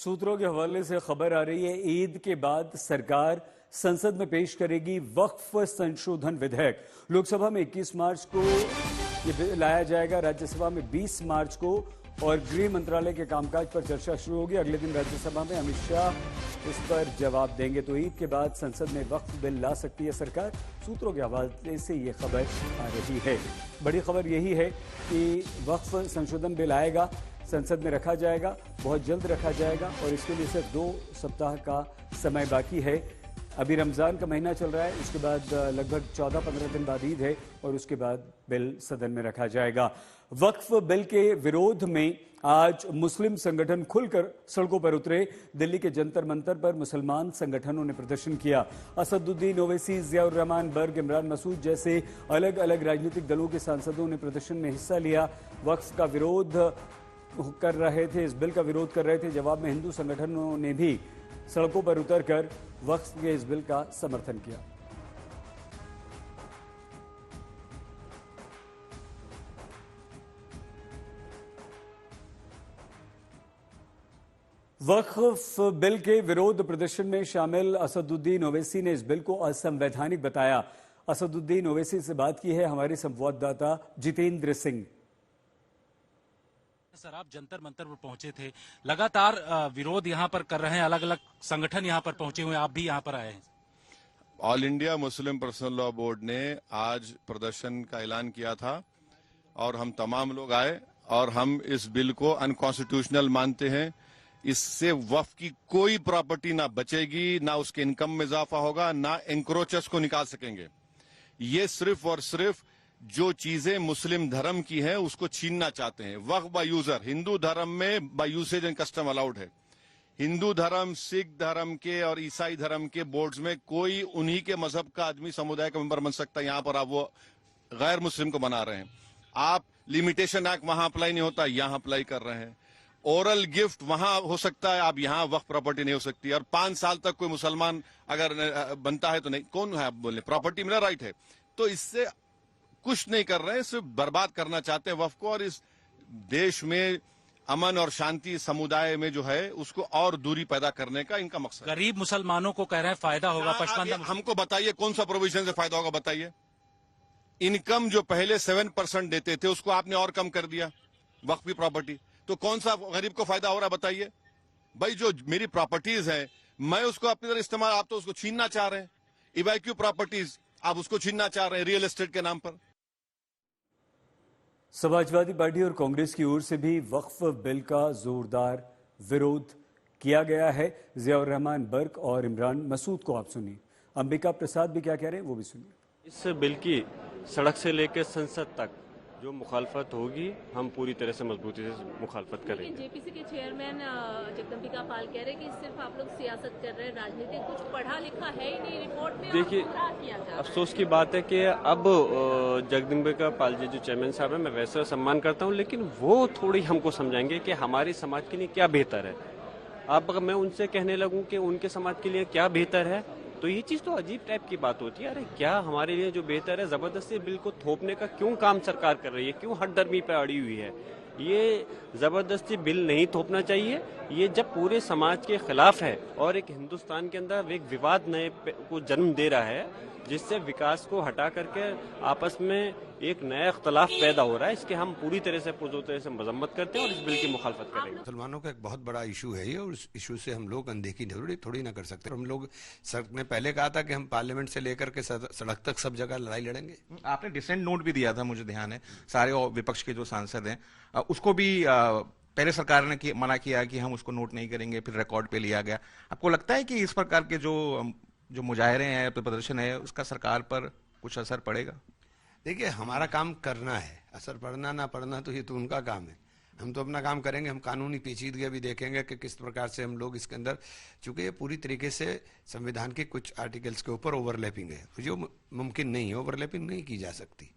सूत्रों के हवाले से खबर आ रही है, ईद के बाद सरकार संसद में पेश करेगी वक्फ संशोधन विधेयक। लोकसभा में 21 मार्च को ये लाया जाएगा, राज्यसभा में 20 मार्च को, और गृह मंत्रालय के कामकाज पर चर्चा शुरू होगी। अगले दिन राज्यसभा में अमित शाह इस पर जवाब देंगे। तो ईद के बाद संसद में वक्फ बिल ला सकती है सरकार। सूत्रों के हवाले से ये खबर आ रही है। बड़ी खबर यही है कि वक्फ संशोधन बिल आएगा, संसद में रखा जाएगा, बहुत जल्द रखा जाएगा, और इसके लिए सिर्फ 2 सप्ताह का समय बाकी है। अभी रमज़ान का महीना चल रहा है, उसके बाद लगभग 14-15 दिन बाद ईद है, और उसके बाद बिल सदन में रखा जाएगा। वक्फ बिल के विरोध में आज मुस्लिम संगठन खुलकर सड़कों पर उतरे। दिल्ली के जंतर मंतर पर मुसलमान संगठनों ने प्रदर्शन किया। असदुद्दीन ओवैसी, जियाउर रहमान बर्ग, इमरान मसूद जैसे अलग अलग राजनीतिक दलों के सांसदों ने प्रदर्शन में हिस्सा लिया। वक्फ का विरोध कर रहे थे, इस बिल का विरोध कर रहे थे। जवाब में हिंदू संगठनों ने भी सड़कों पर उतरकर वक्फ के इस बिल का समर्थन किया। वक्फ बिल के विरोध प्रदर्शन में शामिल असदुद्दीन ओवैसी ने इस बिल को असंवैधानिक बताया। असदुद्दीन ओवैसी से बात की है हमारे संवाददाता जितेंद्र सिंह। सर, आप जंतर मंतर पर पहुंचे थे, लगातार विरोध यहां पर कर रहे हैं, अलग अलग संगठन यहां पर पहुंचे हुए, आप भी यहां पर आए हैं। All India Muslim personal law board ने आज प्रदर्शन का ऐलान किया था और हम तमाम लोग आए, और हम इस बिल को अनकॉन्स्टिट्यूशनल मानते हैं। इससे वक्फ की कोई प्रॉपर्टी ना बचेगी, ना उसके इनकम में इजाफा होगा, ना एंक्रोचर्स को निकाल सकेंगे। ये सिर्फ और सिर्फ जो चीजें मुस्लिम धर्म की हैं उसको छीनना चाहते हैं। वक्फ बाय यूजर, हिंदू धर्म में by usage and custom allowed है। हिंदू धर्म, सिख धर्म के और ईसाई धर्म के बोर्ड्स में कोई उन्हीं के मजहब का आदमी समुदाय का मेंबर बन सकता है। यहां पर आप वो गैर मुस्लिम को बना रहे हैं। आप लिमिटेशन एक्ट वहां अप्लाई नहीं होता, यहां अप्लाई कर रहे हैं। ओरल गिफ्ट वहां हो सकता है, आप यहां वक्फ प्रॉपर्टी नहीं हो सकती। और 5 साल तक कोई मुसलमान अगर बनता है तो नहीं, कौन है आप बोले, प्रॉपर्टी मेरा राइट है। तो इससे कुछ नहीं कर रहे हैं, सिर्फ बर्बाद करना चाहते हैं वक्फ को, और इस देश में अमन और शांति समुदाय में जो है उसको और दूरी पैदा करने का इनका मकसद। गरीब मुसलमानों को कह रहे हैं फायदा होगा, पचपन। हमको बताइए कौन सा प्रोविजन से फायदा होगा, बताइए। इनकम जो पहले 7% देते थे उसको आपने और कम कर दिया वक्फ की प्रॉपर्टी, तो कौन सा गरीब को फायदा हो रहा है, बताइए। भाई जो मेरी प्रॉपर्टीज है मैं उसको अपनी तरह इस्तेमाल, आप तो उसको छीनना चाह रहे हैं। इवैक्यू प्रॉपर्टीज आप उसको छीनना चाह रहे हैं रियल एस्टेट के नाम पर। समाजवादी पार्टी और कांग्रेस की ओर से भी वक्फ बिल का जोरदार विरोध किया गया है। जियाउर रहमान बर्ग और इमरान मसूद को आप सुनिए। अंबिका प्रसाद भी क्या कह रहे हैं वो भी सुनिए। इस बिल की सड़क से लेकर संसद तक जो मुखालफत होगी, हम पूरी तरह से मजबूती से मुखालफत करेंगे। जेपीसी के चेयरमैन जगदम्बिका पाल कह रहे हैं कि सिर्फ आप लोग सियासत कर रहे हैं, राजनीति कुछ पढ़ा लिखा है ही नहीं। रिपोर्ट में देखिए, अफसोस की बात है कि अब जगदम्बिका पाल जी जो चेयरमैन साहब हैं, मैं वैसे सम्मान करता हूं, लेकिन वो थोड़ी हमको समझाएंगे कि हमारे समाज के लिए क्या बेहतर है। अब अगर मैं उनसे कहने लगूं कि उनके समाज के लिए क्या बेहतर है, तो ये चीज तो अजीब टाइप की बात होती है। अरे क्या हमारे लिए जो बेहतर है, जबरदस्ती बिल को थोपने का क्यों काम सरकार कर रही है, क्यों हठधर्मी पे अड़ी हुई है। ये जबरदस्ती बिल नहीं थोपना चाहिए। ये जब पूरे समाज के खिलाफ है और एक हिंदुस्तान के अंदर एक विवाद नए को जन्म दे रहा है, जिससे विकास को हटा करके आपस में एक नया इख्तलाफ पैदा हो रहा है, इसके हम पूरी तरह से पूरी तरह से मजम्मत करते हैं और इस बिल की मुखालफत करेंगे। मुसलमानों का एक बहुत बड़ा इशू है ये, और इस इशू से हम लोग अनदेखी थोड़ी ना कर सकते। हम लोग सर ने पहले कहा था कि हम पार्लियामेंट से लेकर के सड़क तक सब जगह लड़ाई लड़ेंगे। आपने डिसेंट नोट भी दिया था, मुझे ध्यान है, सारे विपक्ष के जो सांसद हैं उसको भी पहले सरकार ने मना किया कि हम उसको नोट नहीं करेंगे, फिर रिकॉर्ड पे लिया गया। आपको लगता है कि इस प्रकार के जो मुजाहरे हैं, प्रदर्शन है, उसका सरकार पर कुछ असर पड़ेगा? देखिए, हमारा काम करना है, असर पड़ना ना पड़ना तो ये तो उनका काम है। हम तो अपना काम करेंगे। हम कानूनी पेचीदगी भी देखेंगे कि किस प्रकार से हम लोग इसके अंदर, चूंकि ये पूरी तरीके से संविधान के कुछ आर्टिकल्स के ऊपर ओवरलैपिंग है, जो मुमकिन नहीं है, ओवरलैपिंग नहीं की जा सकती।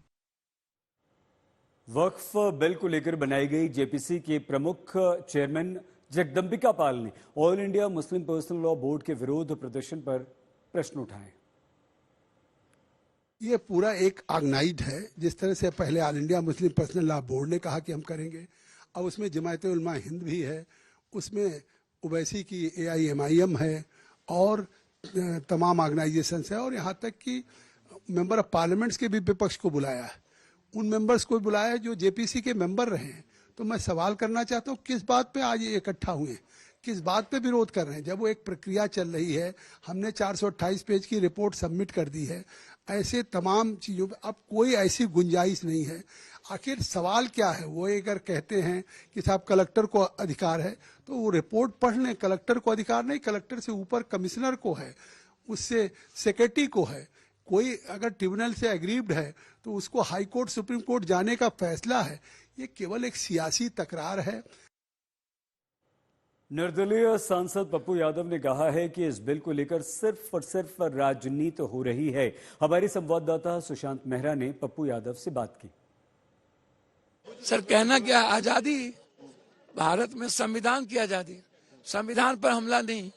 वक्फ बिल को लेकर बनाई गई जेपीसी के प्रमुख चेयरमैन जगदम्बिका पाल ने all India Muslim personal law board के विरोध प्रदर्शन पर प्रश्न उठाए। ये पूरा एक ऑर्गेनाइज्ड है। जिस तरह से पहले all India Muslim personal law board ने कहा कि हम करेंगे, अब उसमें जमायत उलमा हिंद भी है, उसमें ओवैसी की AIMIM है और तमाम ऑर्गेनाइजेशन है, और यहाँ तक कि मेंबर ऑफ पार्लियामेंट्स के भी विपक्ष को बुलाया है, उन मेंबर्स को बुलाया है जो JPC के मेंबर रहे हैं। तो मैं सवाल करना चाहता हूँ किस बात पे आज ये इकट्ठा हुए हैं, किस बात पे विरोध कर रहे हैं, जब वो एक प्रक्रिया चल रही है। हमने 428 पेज की रिपोर्ट सबमिट कर दी है। ऐसे तमाम चीज़ों पे अब कोई ऐसी गुंजाइश नहीं है। आखिर सवाल क्या है? वो अगर कहते हैं कि साहब कलेक्टर को अधिकार है, तो वो रिपोर्ट पढ़ लें। कलेक्टर को अधिकार नहीं, कलेक्टर से ऊपर कमिश्नर को है, उससे सेक्रेटरी को है। कोई अगर ट्रिब्यूनल से एग्रीव्ड है तो उसको हाई कोर्ट सुप्रीम कोर्ट जाने का फैसला है। ये केवल एक सियासी तकरार है। निर्दलीय सांसद पप्पू यादव ने कहा है कि इस बिल को लेकर सिर्फ और सिर्फ राजनीति हो रही है। हमारी संवाददाता सुशांत मेहरा ने पप्पू यादव से बात की। सर, कहना क्या, आजादी, भारत में संविधान की आजादी, संविधान पर हमला नहीं।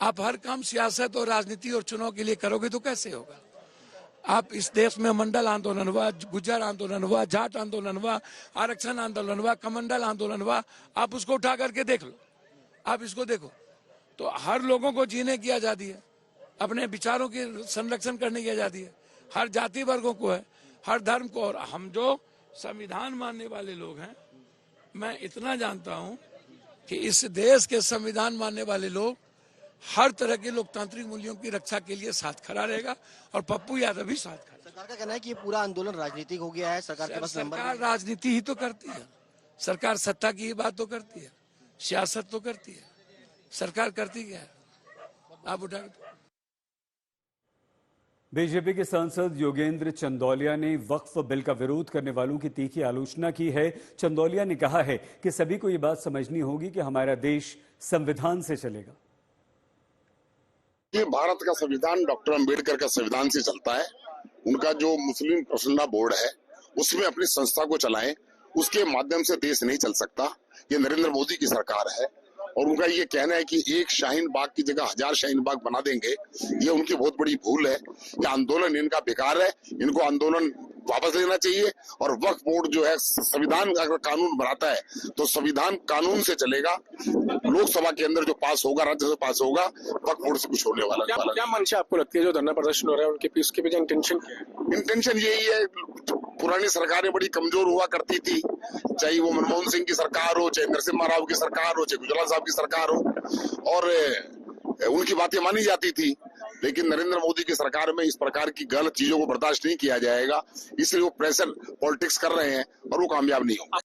आप हर काम सियासत और राजनीति और चुनाव के लिए करोगे तो कैसे होगा? आप इस देश में मंडल आंदोलन हुआ, गुज्जर आंदोलन हुआ, जाट आंदोलन हुआ, आरक्षण आंदोलन हुआ, कमंडल आंदोलन हुआ, आप उसको उठा करके देख लो, आप इसको देखो। तो हर लोगों को जीने की आजादी है, अपने विचारों की संरक्षण करने की आजादी है, हर जाति वर्गों को है, हर धर्म को। और हम जो संविधान मानने वाले लोग हैं, मैं इतना जानता हूं कि इस देश के संविधान मानने वाले लोग हर तरह के लोकतांत्रिक मूल्यों की रक्षा के लिए साथ खड़ा रहेगा, और पप्पू यादव भी साथ खड़ा। सरकार का कहना है कि ये पूरा आंदोलन राजनीतिक हो गया है। सरकार के पास सरकार राजनीति ही तो करती है, सरकार सत्ता की ही बात तो करती है, सियासत तो करती है। सरकार करती क्या है? आप उठा। बीजेपी के सांसद योगेंद्र चंदौलिया ने वक्फ बिल का विरोध करने वालों की तीखी आलोचना की है। चंदौलिया ने कहा है कि सभी को ये बात समझनी होगी कि हमारा देश संविधान से चलेगा। ये भारत का संविधान डॉक्टर अंबेडकर का संविधान से चलता है। उनका जो मुस्लिम पर्सनल लॉ बोर्ड है उसमें अपनी संस्था को चलाएं, उसके माध्यम से देश नहीं चल सकता। ये नरेंद्र मोदी की सरकार है और उनका ये कहना है कि एक शाहीन बाग की जगह 1000 शाहीन बाग बना देंगे, ये उनकी बहुत बड़ी भूल है। ये आंदोलन इनका बेकार है, इनको आंदोलन वापस लेना चाहिए। और वक्फ बोर्ड जो है, संविधान अगर कानून बनाता है तो संविधान कानून से चलेगा। लोकसभा के अंदर जो पास होगा, राज्यसभा पास होगा, वक्फ बोर्ड से कुछ होने वाला नहीं। क्या मंशा आपको लगती है जो धरना प्रदर्शन हो रहा है उनके पीछे इंटेंशन क्या है? इंटेंशन यही है, पुरानी सरकारें बड़ी कमजोर हुआ करती थी, चाहे वो मनमोहन सिंह की सरकार हो, चाहे नरसिम्हा राव की सरकार हो, चाहे गुजराल साहब की सरकार हो, और उनकी बातें मानी जाती थी। लेकिन नरेंद्र मोदी की सरकार में इस प्रकार की गलत चीजों को बर्दाश्त नहीं किया जाएगा, इसलिए वो प्रेशर पॉलिटिक्स कर रहे हैं और वो कामयाब नहीं होंगे।